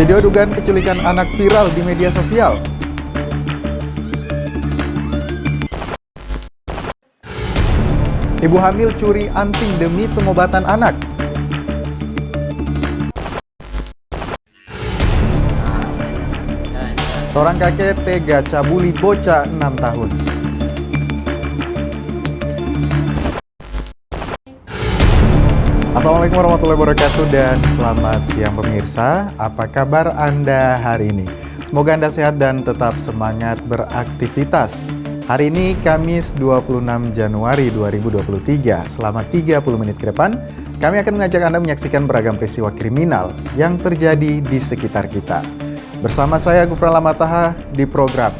Video dugaan penculikan anak viral di media sosial. Ibu hamil curi anting demi pengobatan anak. Seorang kakek tega cabuli bocah 6 tahun. Assalamualaikum warahmatullahi wabarakatuh dan selamat siang pemirsa. Apa kabar Anda hari ini? Semoga Anda sehat dan tetap semangat beraktivitas. Hari ini Kamis 26 Januari 2023. Selama 30 menit ke depan, kami akan mengajak Anda menyaksikan beragam peristiwa kriminal yang terjadi di sekitar kita. Bersama saya Gufran Lamataha di program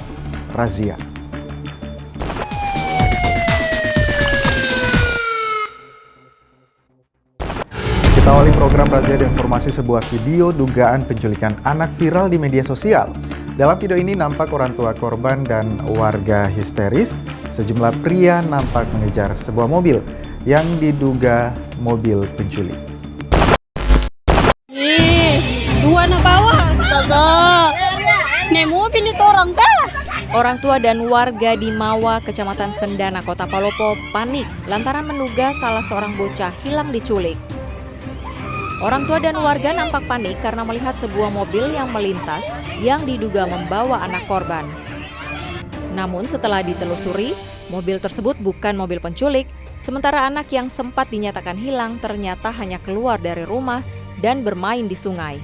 Razia. Kita awali program Razia dengan informasi sebuah video dugaan penculikan anak viral di media sosial. Dalam video ini nampak orang tua korban dan warga histeris. Sejumlah pria nampak mengejar sebuah mobil yang diduga mobil penculik. Dua na bawah, astaga. Nih mobil itu orang kah? Orang tua dan warga di Mawa, Kecamatan Sendana, Kota Palopo panik lantaran menduga salah seorang bocah hilang diculik. Orang tua dan warga nampak panik karena melihat sebuah mobil yang melintas yang diduga membawa anak korban. Namun setelah ditelusuri, mobil tersebut bukan mobil penculik, sementara anak yang sempat dinyatakan hilang ternyata hanya keluar dari rumah dan bermain di sungai.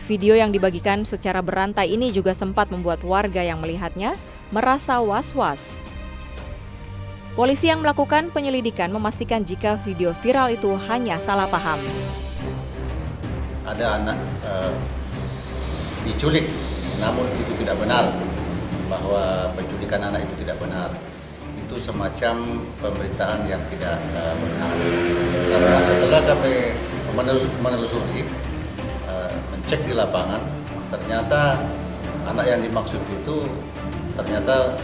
Video yang dibagikan secara berantai ini juga sempat membuat warga yang melihatnya merasa was-was. Polisi yang melakukan penyelidikan memastikan jika video viral itu hanya salah paham. Ada anak diculik, namun itu tidak benar, bahwa penculikan anak itu tidak benar. Itu semacam pemberitaan yang tidak benar. Karena setelah kami menelusuri, mencek di lapangan, ternyata anak yang dimaksud itu ternyata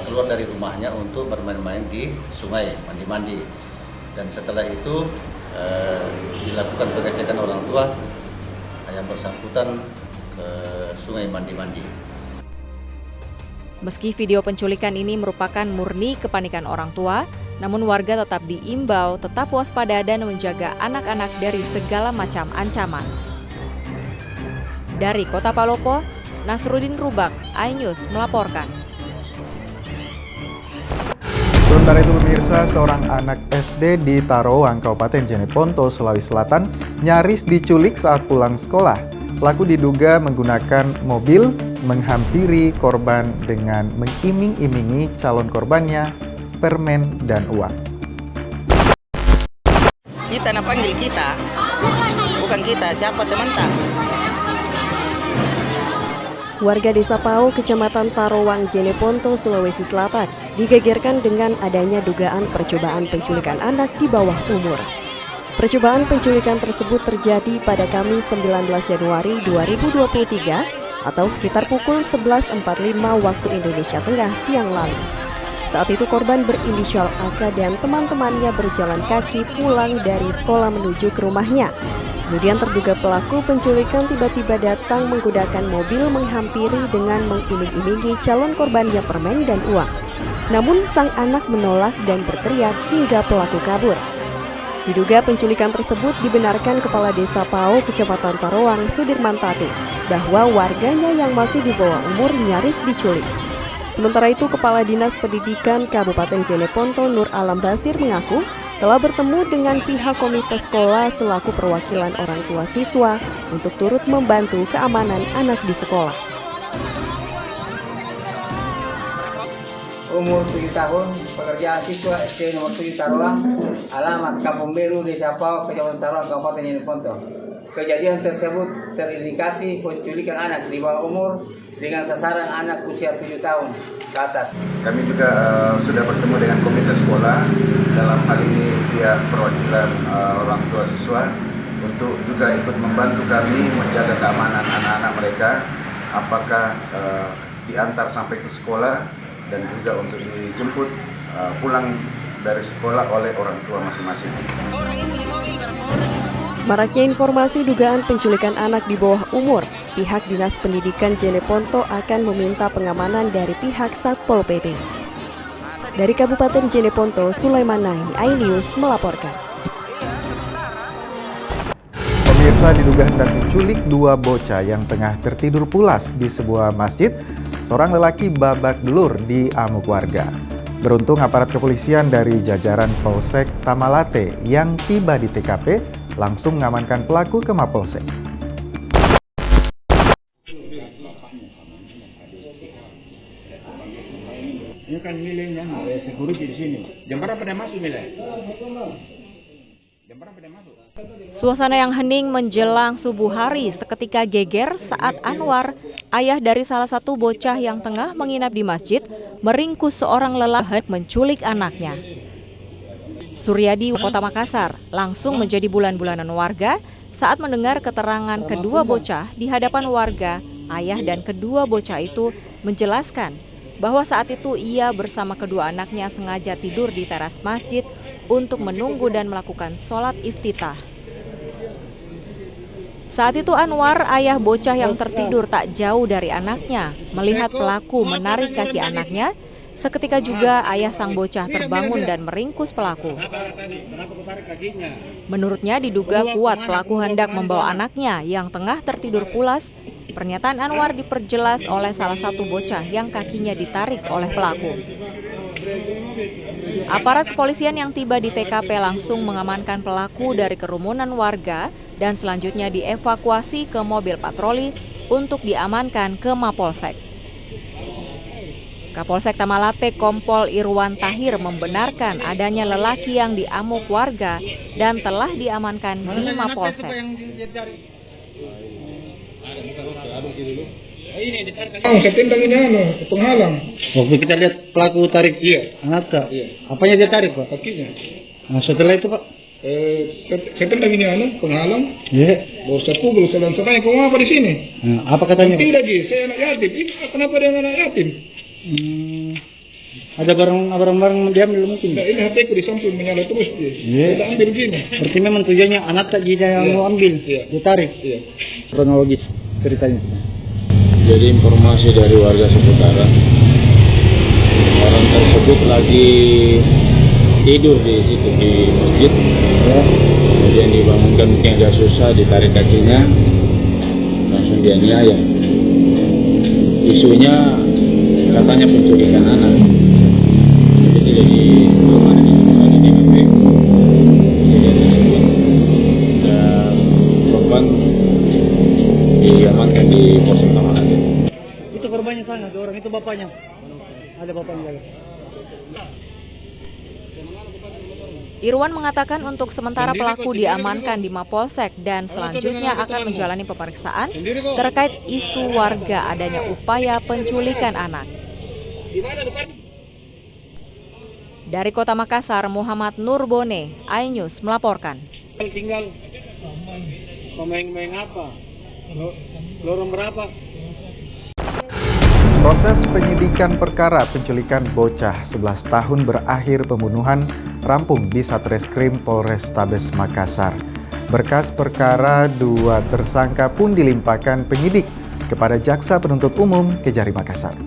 keluar dari rumahnya untuk bermain-main di sungai, mandi-mandi. Dan setelah itu dilakukan pengecekan orang tua yang bersangkutan ke sungai mandi-mandi. Meski video penculikan ini merupakan murni kepanikan orang tua, namun warga tetap diimbau tetap waspada dan menjaga anak-anak dari segala macam ancaman. Dari Kota Palopo, Nasruddin Rubak, iNews melaporkan. Sementara itu pemirsa, seorang anak SD di Tarawang, Kabupaten Jeneponto, Sulawesi Selatan nyaris diculik saat pulang sekolah. Pelaku diduga menggunakan mobil menghampiri korban dengan mengiming-imingi calon korbannya permen dan uang. Kita nak panggil kita, bukan kita, siapa teman tak? Warga Desa Pau, Kecamatan Tarawang, Jeneponto, Sulawesi Selatan digegerkan dengan adanya dugaan percobaan penculikan anak di bawah umur. Percobaan penculikan tersebut terjadi pada Kamis 19 Januari 2023 atau sekitar pukul 11.45 waktu Indonesia Tengah siang lalu. Saat itu korban berinisial AK dan teman-temannya berjalan kaki pulang dari sekolah menuju ke rumahnya. Kemudian terduga pelaku penculikan tiba-tiba datang menggunakan mobil menghampiri dengan mengiming-imingi calon korbannya permen dan uang. Namun sang anak menolak dan berteriak hingga pelaku kabur. Diduga penculikan tersebut dibenarkan Kepala Desa Pau, Kecamatan Tarawang, Sudirman Tatu, bahwa warganya yang masih di bawah umur nyaris diculik. Sementara itu, Kepala Dinas Pendidikan Kabupaten Jeneponto Nur Alam Basir mengaku telah bertemu dengan pihak komite sekolah selaku perwakilan orang tua siswa untuk turut membantu keamanan anak di sekolah. Umur 7 tahun, pekerjaan siswa SD nomor 7 Tarawang, alamat Kampung Beru, Desa Pau, Kecamatan Tarawang, Kabupaten Jeneponto. Kejadian tersebut terindikasi penculikan anak di bawah umur dengan sasaran anak usia 7 tahun ke atas. Kami juga sudah bertemu dengan komite sekolah, dalam hal ini pihak perwakilan orang tua siswa, untuk juga ikut membantu kami menjaga keamanan anak-anak mereka, apakah diantar sampai ke sekolah dan juga untuk dijemput pulang dari sekolah oleh orang tua masing-masing. Orang itu di mobil berapa orang? Maraknya informasi dugaan penculikan anak di bawah umur, pihak Dinas Pendidikan Jeneponto akan meminta pengamanan dari pihak Satpol PP. Dari Kabupaten Jeneponto, Sulaiman Nahi, iNews melaporkan. Pemirsa, diduga hendak menculik dua bocah yang tengah tertidur pulas di sebuah masjid, seorang lelaki babak belur diamuk warga. Beruntung aparat kepolisian dari jajaran Polsek Tamalate yang tiba di TKP langsung mengamankan pelaku ke Mapolsek. Ini kan milihnya security di sini. Jam berapa dia masuk milih? Jam berapa dia masuk? Suasana yang hening menjelang subuh hari seketika geger saat Anwar, ayah dari salah satu bocah yang tengah menginap di masjid, meringkus seorang lelaki menculik anaknya. Suryadi, Kota Makassar, langsung menjadi bulan-bulanan warga saat mendengar keterangan kedua bocah di hadapan warga. Ayah dan kedua bocah itu menjelaskan bahwa saat itu ia bersama kedua anaknya sengaja tidur di teras masjid untuk menunggu dan melakukan sholat iftitah. Saat itu Anwar, ayah bocah yang tertidur tak jauh dari anaknya, melihat pelaku menarik kaki anaknya. Seketika juga ayah sang bocah terbangun dan meringkus pelaku. Menurutnya diduga kuat pelaku hendak membawa anaknya yang tengah tertidur pulas. Pernyataan Anwar diperjelas oleh salah satu bocah yang kakinya ditarik oleh pelaku. Aparat kepolisian yang tiba di TKP langsung mengamankan pelaku dari kerumunan warga dan selanjutnya dievakuasi ke mobil patroli untuk diamankan ke Mapolsek. Kapolsek Tamalate Kompol Irwan Tahir membenarkan adanya lelaki yang diamuk warga dan telah diamankan di Mapolsek. Saya tendang ini penghalang. Waktu kita lihat pelaku tarik anak, apanya dia tarik, Pak? Kakinya. Nah, setelah itu, Pak? Saya tendang ini penghalang. Iya. Baru saya pukul, saya bilang, "Saya kau apa di sini?" Nah, apa katanya? Tidak, saya anak yatim. Kenapa dia anak yatim? Ada barang-barang diambil mungkin. Nah, ini HP ku di samping menyala terus dia. Iya. Kita ambil gini. Berarti memang tujuannya anak tak dia yang mau ambil, ditarik. Iya. Kronologis ceritanya. Jadi informasi dari warga seputaran, orang tersebut lagi tidur di situ di masjid, kemudian dibangunkan mungkin agak susah, ditarik kakinya, langsung dianiaya. Isunya katanya penculikan anak. Jadi belum ada di TKP kejadian tersebut, dan korban diamankan di Polsek Tamalate. Itu korbannya sana, orang itu bapaknya. Ada bapaknya. Irwan mengatakan untuk sementara pelaku diamankan di Mapolsek dan selanjutnya akan menjalani pemeriksaan terkait isu warga adanya upaya penculikan anak. Dari Kota Makassar, Muhammad Nurbone, iNews melaporkan. Tinggal pemain apa? Lorong berapa? Proses penyidikan perkara penculikan bocah 11 tahun berakhir pembunuhan rampung di Satreskrim Polrestabes Makassar. Berkas perkara 2 tersangka pun dilimpahkan penyidik kepada Jaksa Penuntut Umum Kejari Makassar.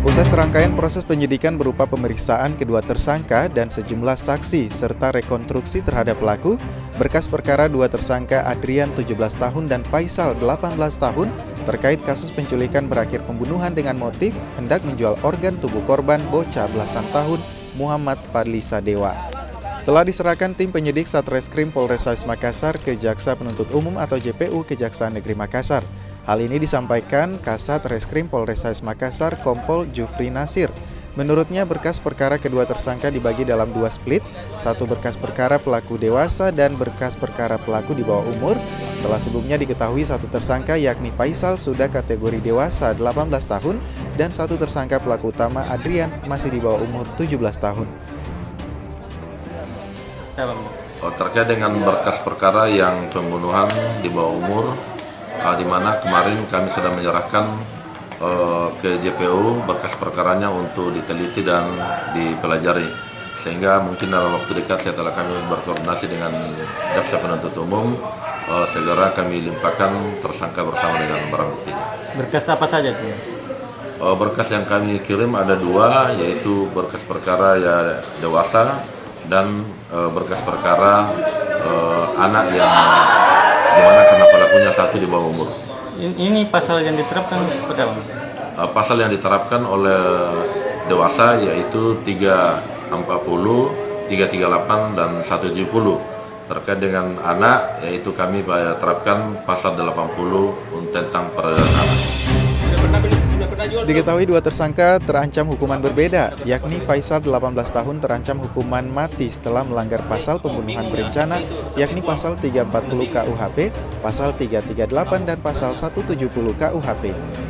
Usai serangkaian proses penyidikan berupa pemeriksaan kedua tersangka dan sejumlah saksi serta rekonstruksi terhadap pelaku, berkas perkara 2 tersangka Adrian 17 tahun dan Faisal 18 tahun terkait kasus penculikan berakhir pembunuhan dengan motif hendak menjual organ tubuh korban bocah belasan tahun Muhammad Fadli Sadewa. Telah diserahkan tim penyidik Satreskrim Polrestabes Makassar ke Jaksa Penuntut Umum atau JPU Kejaksaan Negeri Makassar. Hal ini disampaikan Kasat Reskrim Polrestabes Makassar Kompol Jufri Nasir. Menurutnya berkas perkara kedua tersangka dibagi dalam 2 split, 1 berkas perkara pelaku dewasa dan berkas perkara pelaku di bawah umur. Setelah sebelumnya diketahui 1 tersangka yakni Faisal sudah kategori dewasa 18 tahun dan 1 tersangka pelaku utama Adrian masih di bawah umur 17 tahun. Terkait dengan berkas perkara yang pembunuhan di bawah umur, di mana kemarin kami sudah menyerahkan ke JPU berkas perkaranya untuk diteliti dan dipelajari. Sehingga mungkin dalam waktu dekat setelah kami berkoordinasi dengan jaksa penuntut umum, segera kami limpahkan tersangka bersama dengan barang buktinya. Berkas apa saja tuh? Berkas yang kami kirim ada 2, yaitu berkas perkara ya dewasa dan berkas perkara anak yang dimana karena pelakunya 1 di bawah umur. Ini pasal yang diterapkan seperti apa? Pasal yang diterapkan oleh dewasa yaitu 340, 338 dan 170. Terkait dengan anak yaitu kami terapkan pasal 80 tentang perdagangan anak. Diketahui 2 tersangka terancam hukuman berbeda, yakni Faisal 18 tahun terancam hukuman mati setelah melanggar pasal pembunuhan berencana, yakni pasal 340 KUHP, pasal 338 dan pasal 170 KUHP.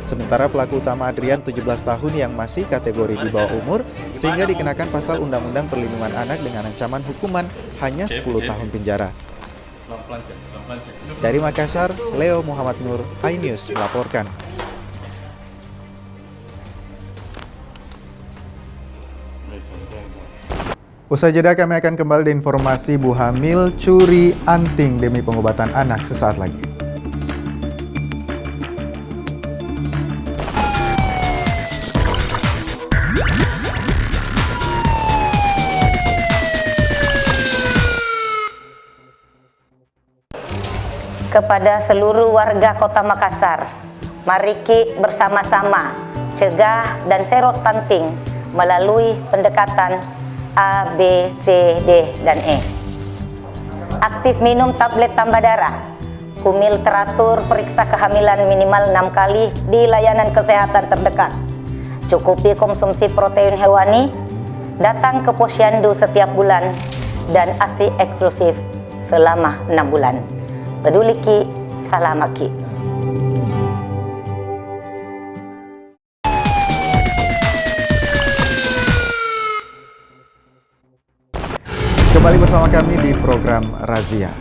Sementara pelaku utama Adrian 17 tahun yang masih kategori di bawah umur, sehingga dikenakan pasal Undang-Undang Perlindungan Anak dengan ancaman hukuman hanya 10 tahun penjara. Dari Makassar, Leo Muhammad Nur, iNews melaporkan. Usai jeda kami akan kembali di informasi ibu hamil curi anting demi pengobatan anak sesaat lagi. Kepada seluruh warga Kota Makassar, mari kita bersama-sama cegah dan sero stunting melalui pendekatan A, B, C, D, dan E. Aktif minum tablet tambah darah. Kumil teratur periksa kehamilan minimal 6 kali di layanan kesehatan terdekat. Cukupi konsumsi protein hewani. Datang ke posyandu setiap bulan. Dan ASI eksklusif selama 6 bulan. Peduli Ki, salam Ki. Kembali bersama kami di program Razia.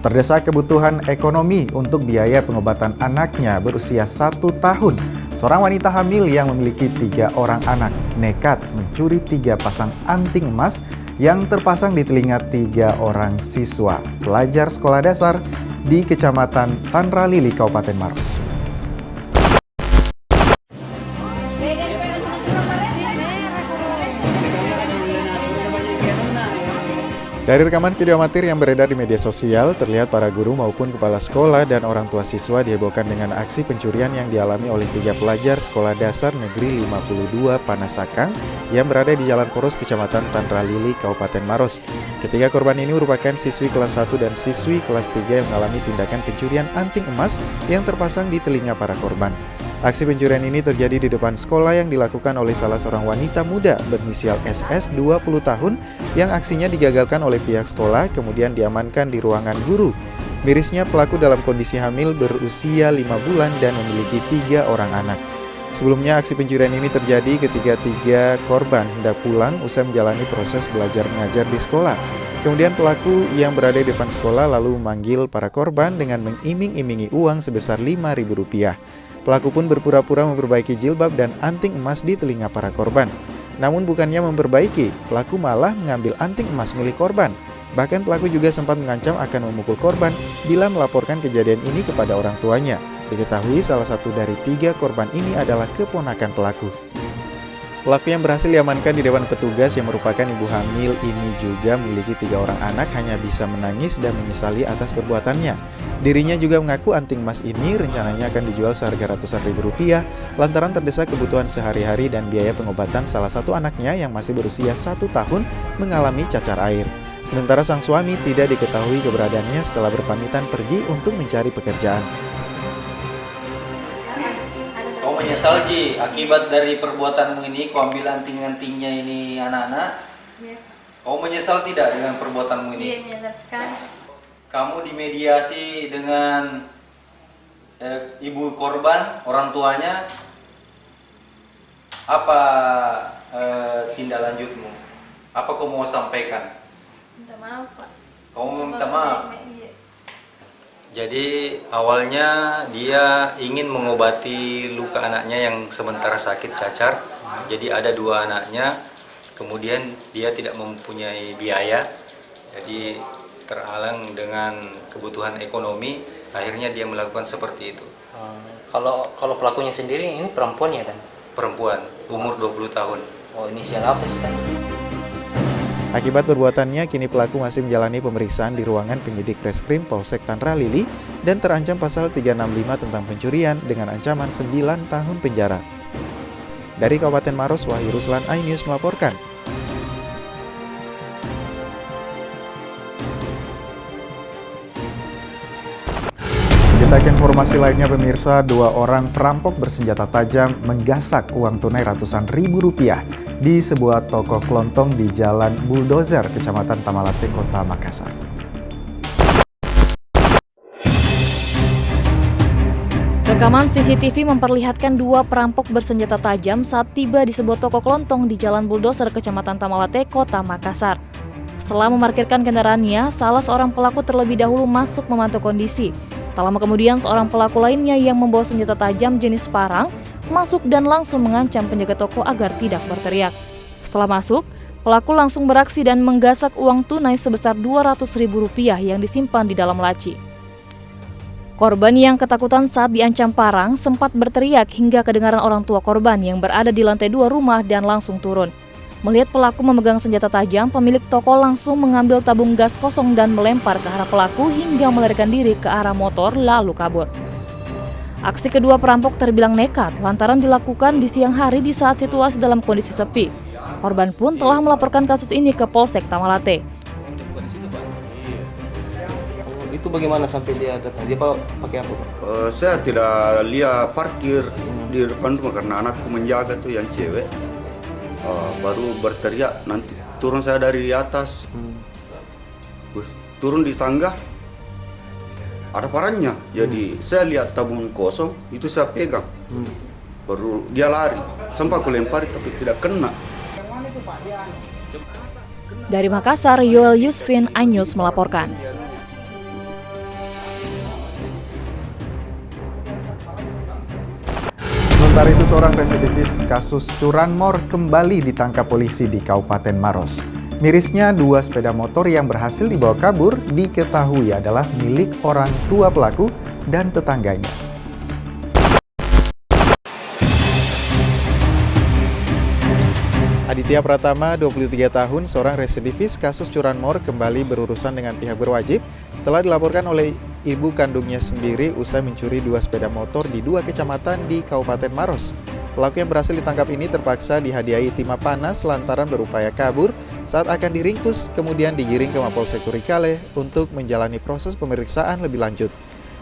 Terdesak kebutuhan ekonomi untuk biaya pengobatan anaknya berusia 1 tahun. Seorang wanita hamil yang memiliki 3 orang anak nekat mencuri 3 pasang anting emas yang terpasang di telinga 3 orang siswa pelajar sekolah dasar di Kecamatan Tanralili, Kabupaten Maros. Dari rekaman video amatir yang beredar di media sosial, terlihat para guru maupun kepala sekolah dan orang tua siswa dihebohkan dengan aksi pencurian yang dialami oleh 3 pelajar Sekolah Dasar Negeri 52 Panasakang yang berada di Jalan Poros, Kecamatan Tanralili, Kabupaten Maros. Ketiga korban ini merupakan siswi kelas 1 dan siswi kelas 3 yang mengalami tindakan pencurian anting emas yang terpasang di telinga para korban. Aksi pencurian ini terjadi di depan sekolah yang dilakukan oleh salah seorang wanita muda berinisial SS 20 tahun yang aksinya digagalkan oleh pihak sekolah kemudian diamankan di ruangan guru. Mirisnya pelaku dalam kondisi hamil berusia 5 bulan dan memiliki 3 orang anak. Sebelumnya aksi pencurian ini terjadi ketika 3 korban hendak pulang usai menjalani proses belajar mengajar di sekolah. Kemudian pelaku yang berada di depan sekolah lalu memanggil para korban dengan mengiming-imingi uang sebesar Rp5.000. Pelaku pun berpura-pura memperbaiki jilbab dan anting emas di telinga para korban. Namun bukannya memperbaiki, pelaku malah mengambil anting emas milik korban. Bahkan pelaku juga sempat mengancam akan memukul korban bila melaporkan kejadian ini kepada orang tuanya. Diketahui salah satu dari 3 korban ini adalah keponakan pelaku. Pelaku yang berhasil diamankan di depan petugas yang merupakan ibu hamil ini juga memiliki 3 orang anak hanya bisa menangis dan menyesali atas perbuatannya. Dirinya juga mengaku anting emas ini rencananya akan dijual seharga ratusan ribu rupiah lantaran terdesak kebutuhan sehari-hari dan biaya pengobatan salah satu anaknya yang masih berusia 1 tahun mengalami cacar air. Sementara sang suami tidak diketahui keberadaannya setelah berpamitan pergi untuk mencari pekerjaan. Kau menyesal Ji akibat dari perbuatanmu ini, kau ambil anting-antingnya ini anak-anak? Ya. Kau menyesal tidak dengan perbuatanmu ini? Iya, menyesal sekali. Kamu dimediasi dengan ibu korban, orang tuanya. Apa tindak lanjutmu? Apa kau mau sampaikan? Minta maaf Pak. Kau mau minta maaf? Iya. Jadi awalnya dia ingin mengobati luka anaknya yang sementara sakit cacar. Jadi ada 2 anaknya, kemudian dia tidak mempunyai biaya, jadi terhalang dengan kebutuhan ekonomi, akhirnya dia melakukan seperti itu. Kalau pelakunya sendiri ini perempuan ya, Dan? Perempuan, umur 20 tahun. Oh, inisial apa sih, Dan? Akibat perbuatannya, kini pelaku masih menjalani pemeriksaan di ruangan penyidik Reskrim Polsek Tanra Lili dan terancam pasal 365 tentang pencurian dengan ancaman 9 tahun penjara. Dari Kabupaten Maros, Wahyu Ruslan, iNews melaporkan. Kita ke informasi lainnya pemirsa, 2 orang perampok bersenjata tajam menggasak uang tunai ratusan ribu rupiah di sebuah toko kelontong di Jalan Bulldozer, Kecamatan Tamalate, Kota Makassar. Rekaman CCTV memperlihatkan 2 perampok bersenjata tajam saat tiba di sebuah toko kelontong di Jalan Bulldozer, Kecamatan Tamalate, Kota Makassar. Setelah memarkirkan kendaraannya, salah seorang pelaku terlebih dahulu masuk memantau kondisi. Tak lama kemudian, seorang pelaku lainnya yang membawa senjata tajam jenis parang masuk dan langsung mengancam penjaga toko agar tidak berteriak. Setelah masuk, pelaku langsung beraksi dan menggasak uang tunai sebesar Rp200.000 yang disimpan di dalam laci. Korban yang ketakutan saat diancam parang sempat berteriak hingga kedengaran orang tua korban yang berada di lantai 2 rumah dan langsung turun. Melihat pelaku memegang senjata tajam, pemilik toko langsung mengambil tabung gas kosong dan melempar ke arah pelaku hingga melarikan diri ke arah motor lalu kabur. Aksi kedua perampok terbilang nekat lantaran dilakukan di siang hari di saat situasi dalam kondisi sepi. Korban pun telah melaporkan kasus ini ke Polsek Tamalate. Itu bagaimana sampai dia datang? Dia pakai apa, Pak? Saya tidak lihat parkir di depan rumah karena anakku menjaga tuh yang cewek. Baru berteriak, nanti turun saya dari atas. Turun di tangga, ada parangnya. Jadi saya lihat tabung kosong, itu saya pegang. Baru dia lari, sempat aku lempari tapi tidak kena. Dari Makassar, Yoel Yusfin, iNews melaporkan. Sementara itu, seorang residivis kasus curanmor kembali ditangkap polisi di Kabupaten Maros. Mirisnya, 2 sepeda motor yang berhasil dibawa kabur diketahui adalah milik orang tua pelaku dan tetangganya. Aditya Pratama, 23 tahun, seorang residivis kasus curanmor kembali berurusan dengan pihak berwajib setelah dilaporkan oleh ibu kandungnya sendiri usai mencuri 2 sepeda motor di 2 kecamatan di Kabupaten Maros. Pelaku yang berhasil ditangkap ini terpaksa dihadiahi timah panas lantaran berupaya kabur saat akan diringkus, kemudian digiring ke Mapolsek Turikale untuk menjalani proses pemeriksaan lebih lanjut.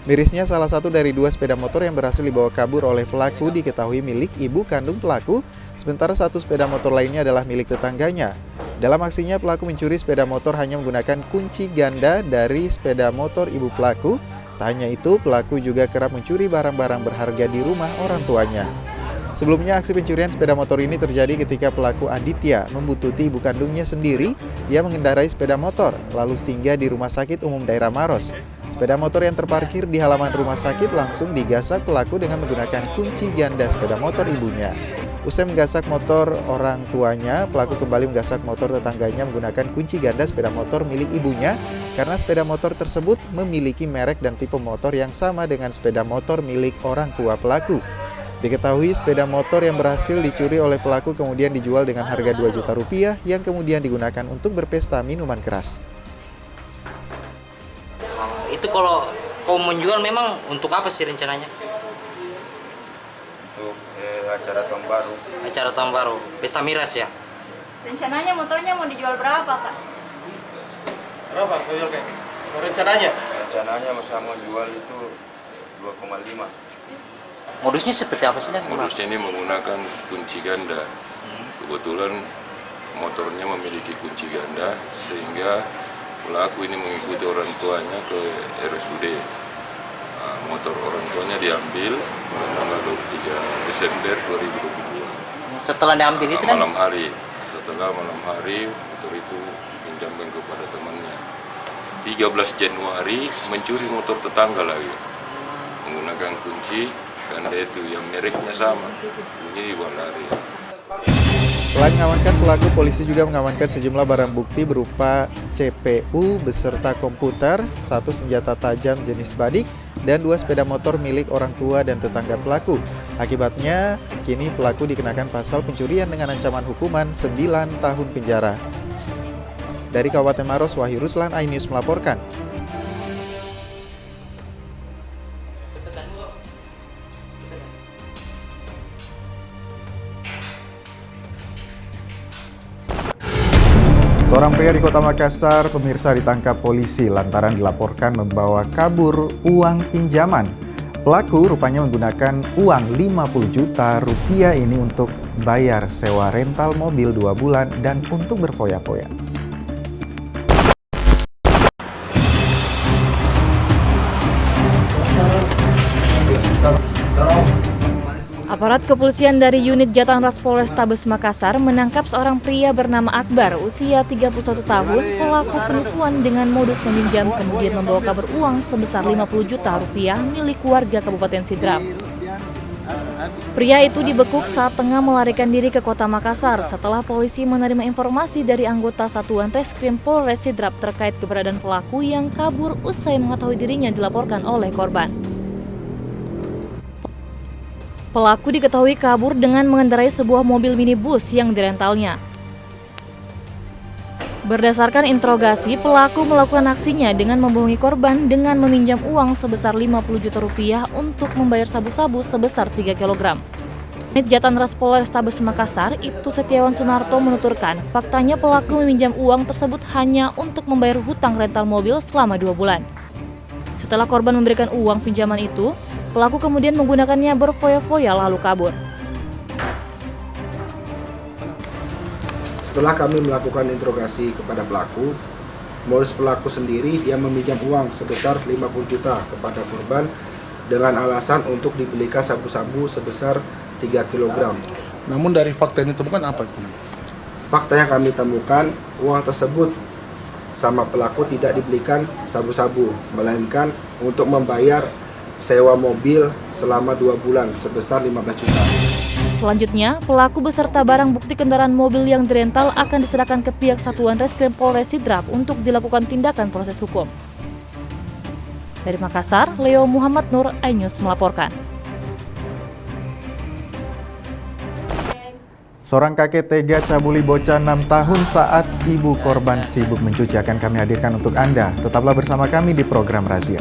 Mirisnya, salah satu dari 2 sepeda motor yang berhasil dibawa kabur oleh pelaku diketahui milik ibu kandung pelaku, sementara 1 sepeda motor lainnya adalah milik tetangganya. Dalam aksinya, pelaku mencuri sepeda motor hanya menggunakan kunci ganda dari sepeda motor ibu pelaku. Tak hanya itu, pelaku juga kerap mencuri barang-barang berharga di rumah orang tuanya. Sebelumnya, aksi pencurian sepeda motor ini terjadi ketika pelaku Aditya membututi ibu kandungnya sendiri. Dia mengendarai sepeda motor, lalu singgah di Rumah Sakit Umum Daerah Maros. Sepeda motor yang terparkir di halaman rumah sakit langsung digasak pelaku dengan menggunakan kunci ganda sepeda motor ibunya. Usai menggasak motor orang tuanya, pelaku kembali menggasak motor tetangganya menggunakan kunci ganda sepeda motor milik ibunya karena sepeda motor tersebut memiliki merek dan tipe motor yang sama dengan sepeda motor milik orang tua pelaku. Diketahui sepeda motor yang berhasil dicuri oleh pelaku kemudian dijual dengan harga Rp2 juta yang kemudian digunakan untuk berpesta minuman keras. Itu kalau kau menjual memang untuk apa sih rencananya? Untuk acara tahun baru. Acara tahun baru, pesta miras ya? Rencananya motornya mau dijual berapa, Kak? Berapa kau jual, Kak? Rencananya? Rencananya saya mau jual itu 2,5. Modusnya seperti apa sih, Dan? Modusnya ini menggunakan kunci ganda. Kebetulan motornya memiliki kunci ganda sehingga pelaku ini mengikuti orang tuanya ke RSUD. Motor orang tuanya diambil pada tanggal 23 Desember 2022. Setelah diambil itu kan? Setelah malam hari motor itu pinjamkan kepada temannya. 13 Januari mencuri motor tetangga lagi menggunakan kunci dan itu yang mereknya sama, bunyi di lari. Selain mengamankan pelaku, polisi juga mengamankan sejumlah barang bukti berupa CPU beserta komputer, 1 senjata tajam jenis badik, dan 2 sepeda motor milik orang tua dan tetangga pelaku. Akibatnya, kini pelaku dikenakan pasal pencurian dengan ancaman hukuman 9 tahun penjara. Dari Kabupaten Maros, Wahyu Ruslan, iNews melaporkan. Seorang pria di Kota Makassar, pemirsa, ditangkap polisi lantaran dilaporkan membawa kabur uang pinjaman. Pelaku rupanya menggunakan uang 50 juta rupiah ini untuk bayar sewa rental mobil 2 bulan dan untuk berfoya-foya. Aparat kepolisian dari unit Jatanras Polrestabes Makassar menangkap seorang pria bernama Akbar, usia 31 tahun, pelaku penipuan dengan modus meminjam kemudian membawa kabur uang sebesar 50 juta rupiah milik warga Kabupaten Sidrap. Pria itu dibekuk saat tengah melarikan diri ke Kota Makassar setelah polisi menerima informasi dari anggota Satuan Reskrim Polres Sidrap terkait keberadaan pelaku yang kabur usai mengetahui dirinya dilaporkan oleh korban. Pelaku diketahui kabur dengan mengendarai sebuah mobil minibus yang direntalnya. Berdasarkan interogasi, pelaku melakukan aksinya dengan membohongi korban dengan meminjam uang sebesar 50 juta rupiah untuk membayar sabu-sabu sebesar 3 kg. Unit Jatanras Polrestabes Makassar, Ibtu Setiawan Sunarto menuturkan, faktanya pelaku meminjam uang tersebut hanya untuk membayar hutang rental mobil selama 2 bulan. Setelah korban memberikan uang pinjaman itu, pelaku kemudian menggunakannya berfoya-foya lalu kabur. Setelah kami melakukan interogasi kepada pelaku, modus pelaku sendiri dia meminjam uang sebesar 50 juta kepada korban dengan alasan untuk dibelikan sabu-sabu sebesar 3 kg. Namun dari fakta ini temukan apa? Fakta yang kami temukan, uang tersebut sama pelaku tidak dibelikan sabu-sabu, melainkan untuk membayar sewa mobil selama 2 bulan sebesar 15 juta. Selanjutnya, pelaku beserta barang bukti kendaraan mobil yang dirental akan diserahkan ke pihak Satuan Reskrim Polres Sidrap untuk dilakukan tindakan proses hukum. Dari Makassar, Leo Muhammad Nur, iNews melaporkan. Seorang kakek tega cabuli bocah 6 tahun saat ibu korban sibuk mencuci akan kami hadirkan untuk Anda. Tetaplah bersama kami di program Razia.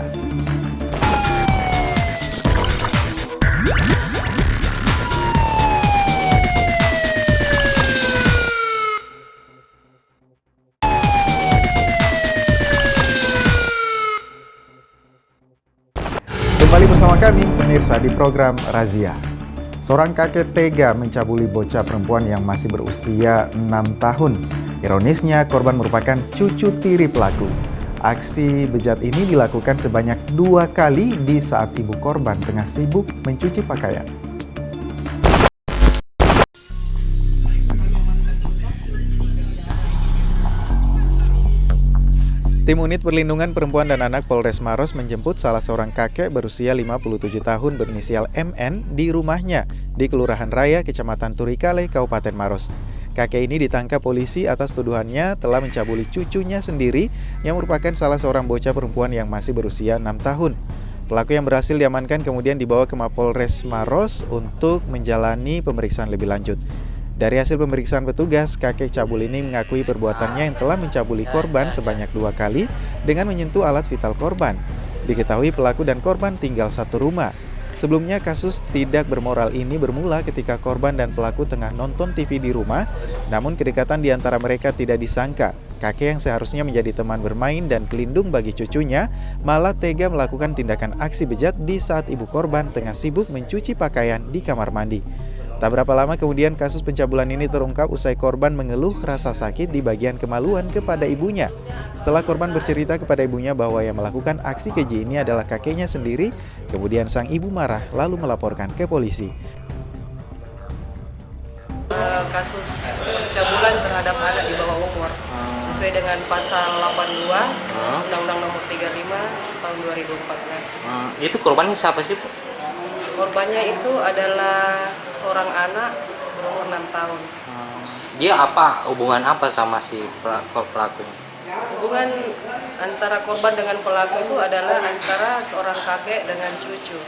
Kembali bersama kami, pemirsa, di program Razia. Seorang kakek tega mencabuli bocah perempuan yang masih berusia 6 tahun. Ironisnya, korban merupakan cucu tiri pelaku. Aksi bejat ini dilakukan sebanyak 2 kali di saat ibu korban tengah sibuk mencuci pakaian. Tim Unit Perlindungan Perempuan dan Anak Polres Maros menjemput salah seorang kakek berusia 57 tahun berinisial MN di rumahnya di Kelurahan Raya, Kecamatan Turikale, Kabupaten Maros. Kakek ini ditangkap polisi atas tuduhannya telah mencabuli cucunya sendiri yang merupakan salah seorang bocah perempuan yang masih berusia 6 tahun. Pelaku yang berhasil diamankan kemudian dibawa ke Mapolres Maros untuk menjalani pemeriksaan lebih lanjut. Dari hasil pemeriksaan petugas, kakek cabul ini mengakui perbuatannya yang telah mencabuli korban sebanyak 2 kali dengan menyentuh alat vital korban. Diketahui pelaku dan korban tinggal satu rumah. Sebelumnya kasus tidak bermoral ini bermula ketika korban dan pelaku tengah nonton TV di rumah, namun kedekatan di antara mereka tidak disangka. Kakek yang seharusnya menjadi teman bermain dan pelindung bagi cucunya malah tega melakukan tindakan aksi bejat di saat ibu korban tengah sibuk mencuci pakaian di kamar mandi. Tak berapa lama kemudian kasus pencabulan ini terungkap usai korban mengeluh rasa sakit di bagian kemaluan kepada ibunya. Setelah korban bercerita kepada ibunya bahwa yang melakukan aksi keji ini adalah kakeknya sendiri, kemudian sang ibu marah lalu melaporkan ke polisi. kasus pencabulan terhadap anak di bawah umur sesuai dengan pasal 82 Undang-Undang Nomor 35 tahun 2014. Itu korbannya siapa sih, Bu? Korbannya itu adalah seorang anak berumur 6 tahun. Dia hubungan apa sama si pelaku? Hubungan antara korban dengan pelaku itu adalah antara seorang kakek dengan cucu.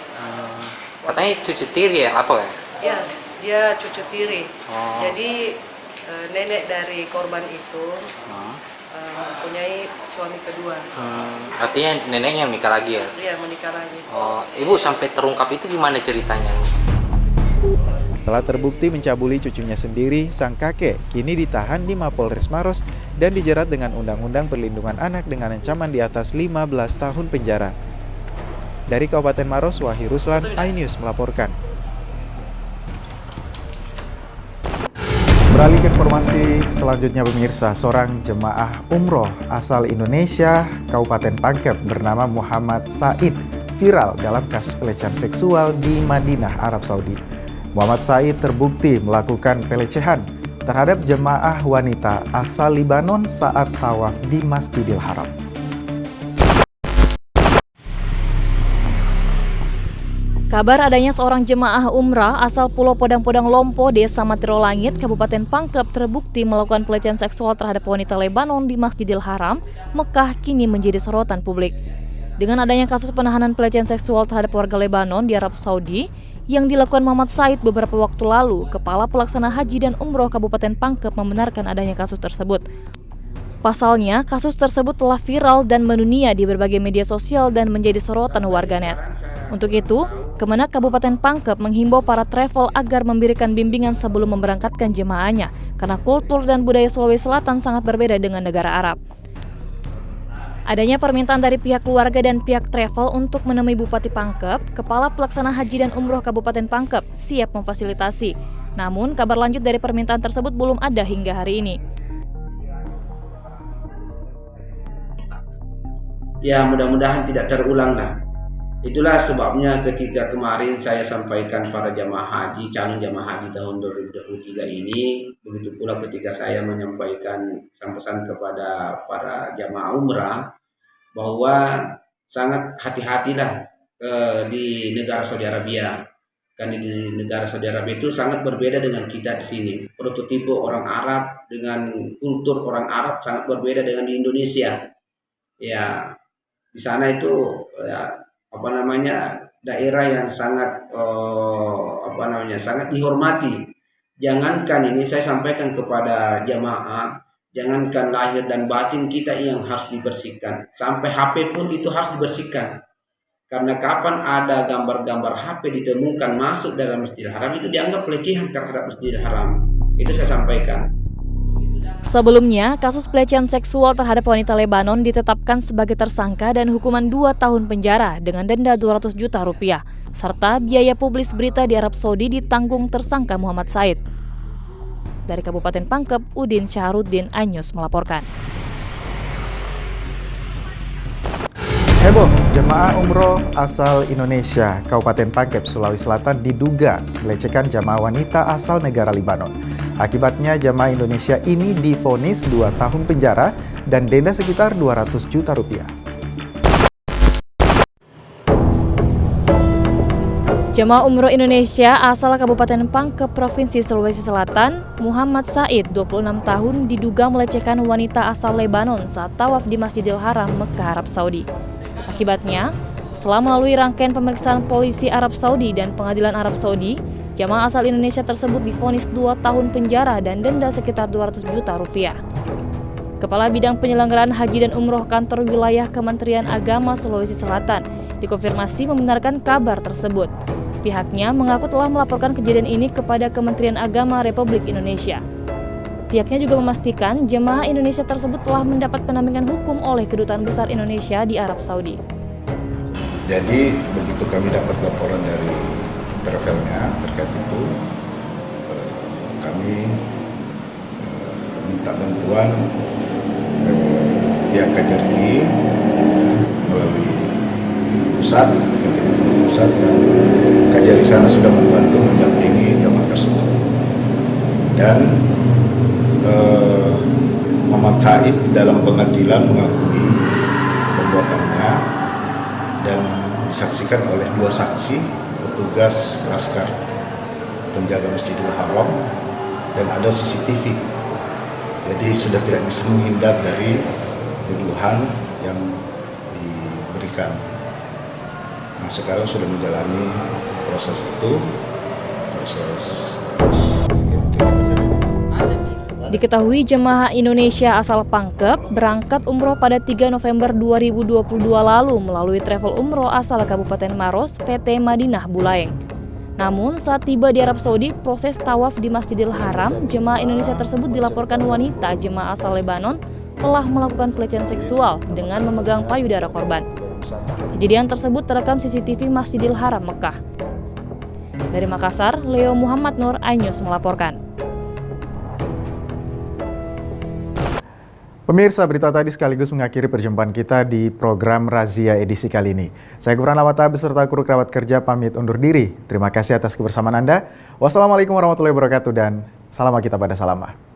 Katanya cucu tiri ya, apa ya? Ya, dia cucu tiri. Jadi nenek dari korban itu mempunyai suami kedua. Artinya neneknya menikah lagi ya? Iya, menikah lagi. Ibu sampai terungkap itu gimana ceritanya? Setelah terbukti mencabuli cucunya sendiri, sang kakek kini ditahan di Mapolres Maros dan dijerat dengan Undang-Undang Perlindungan Anak dengan ancaman di atas 15 tahun penjara. Dari Kabupaten Maros, Wahyu Ruslan, iNews melaporkan. Beralih ke informasi selanjutnya pemirsa, seorang jemaah umroh asal Indonesia, Kabupaten Pangkep bernama Muhammad Said viral dalam kasus pelecehan seksual di Madinah, Arab Saudi. Muhammad Said terbukti melakukan pelecehan terhadap jemaah wanita asal Libanon saat tawaf di Masjidil Haram. Kabar adanya seorang jemaah umrah asal Pulau Podang-Podang Lompo, Desa Matiro Langit, Kabupaten Pangkep terbukti melakukan pelecehan seksual terhadap wanita Lebanon di Masjidil Haram, Mekah kini menjadi sorotan publik. Dengan adanya kasus penahanan pelecehan seksual terhadap warga Lebanon di Arab Saudi yang dilakukan Muhammad Said beberapa waktu lalu, Kepala Pelaksana Haji dan Umroh Kabupaten Pangkep membenarkan adanya kasus tersebut. Pasalnya, kasus tersebut telah viral dan mendunia di berbagai media sosial dan menjadi sorotan warganet. Untuk itu, Kemenak Kabupaten Pangkep menghimbau para travel agar memberikan bimbingan sebelum memberangkatkan jemaahnya, karena kultur dan budaya Sulawesi Selatan sangat berbeda dengan negara Arab. Adanya permintaan dari pihak keluarga dan pihak travel untuk menemui Bupati Pangkep, Kepala Pelaksana Haji dan Umroh Kabupaten Pangkep siap memfasilitasi. Namun, kabar lanjut dari permintaan tersebut belum ada hingga hari ini. Ya, mudah-mudahan tidak terulang lah. Itulah sebabnya ketika kemarin saya sampaikan para jamaah haji, calon jamaah haji tahun 2023 ini, begitu pula ketika saya menyampaikan pesan kepada para jamaah umrah bahwa sangat hati-hatilah di negara Saudi Arabia. Karena di negara Saudi Arabia itu sangat berbeda dengan kita di sini. Prototipe orang Arab dengan kultur orang Arab sangat berbeda dengan di Indonesia. Ya, di sana itu daerah yang sangat sangat dihormati. Jangankan ini, saya sampaikan kepada jamaah, jangankan lahir dan batin kita yang harus dibersihkan, sampai HP pun itu harus dibersihkan. Karena kapan ada gambar-gambar HP ditemukan masuk dalam Masjidil Haram, itu dianggap pelecehan terhadap Masjidil Haram. Itu saya sampaikan. Sebelumnya, kasus pelecehan seksual terhadap wanita Lebanon ditetapkan sebagai tersangka dan hukuman 2 tahun penjara dengan denda 200 juta rupiah, serta biaya publis berita di Arab Saudi ditanggung tersangka Muhammad Said. Dari Kabupaten Pangkep, Udin Syahrudin, iNews melaporkan. Heboh, jemaah umroh asal Indonesia, Kabupaten Pangkep, Sulawesi Selatan diduga melecehkan jemaah wanita asal negara Libanon. Akibatnya jemaah Indonesia ini divonis 2 tahun penjara dan denda sekitar 200 juta rupiah. Jemaah umroh Indonesia asal Kabupaten Pangkep, Provinsi Sulawesi Selatan, Muhammad Said, 26 tahun, diduga melecehkan wanita asal Lebanon saat tawaf di Masjidil Haram, Mekah, Arab Saudi. Akibatnya, setelah melalui rangkaian pemeriksaan polisi Arab Saudi dan pengadilan Arab Saudi, jemaah asal Indonesia tersebut divonis 2 tahun penjara dan denda sekitar 200 juta rupiah. Kepala Bidang Penyelenggaraan Haji dan Umroh Kantor Wilayah Kementerian Agama Sulawesi Selatan dikonfirmasi membenarkan kabar tersebut. Pihaknya mengaku telah melaporkan kejadian ini kepada Kementerian Agama Republik Indonesia. Pihaknya juga memastikan jemaah Indonesia tersebut telah mendapat pendampingan hukum oleh Kedutaan Besar Indonesia di Arab Saudi. Jadi begitu kami dapat laporan dari travelnya terkait itu, kami minta bantuan pihak KJRI melalui pusat dan KJRI sana sudah membantu mendampingi jamaah tersebut. Dan Muhammad Said dalam pengadilan mengakui perbuatannya dan disaksikan oleh 2 saksi, petugas laskar penjaga Masjidil Haram, dan ada CCTV. Jadi sudah tidak bisa menghindar dari tuduhan yang diberikan. Nah, sekarang sudah menjalani proses itu, Diketahui jemaah Indonesia asal Pangkep berangkat umroh pada 3 November 2022 lalu melalui travel umroh asal Kabupaten Maros PT Madinah Bulaeng. Namun saat tiba di Arab Saudi, proses tawaf di Masjidil Haram, jemaah Indonesia tersebut dilaporkan wanita jemaah asal Lebanon telah melakukan pelecehan seksual dengan memegang payudara korban. Kejadian tersebut terekam CCTV Masjidil Haram Mekah. Dari Makassar, Leo Muhammad Nur, iNews melaporkan. Pemirsa, berita tadi sekaligus mengakhiri perjumpaan kita di program Razia edisi kali ini. Saya Gufran Lawata beserta kru kerabat kerja pamit undur diri. Terima kasih atas kebersamaan Anda. Wassalamualaikum warahmatullahi wabarakatuh dan salam kita pada salamah.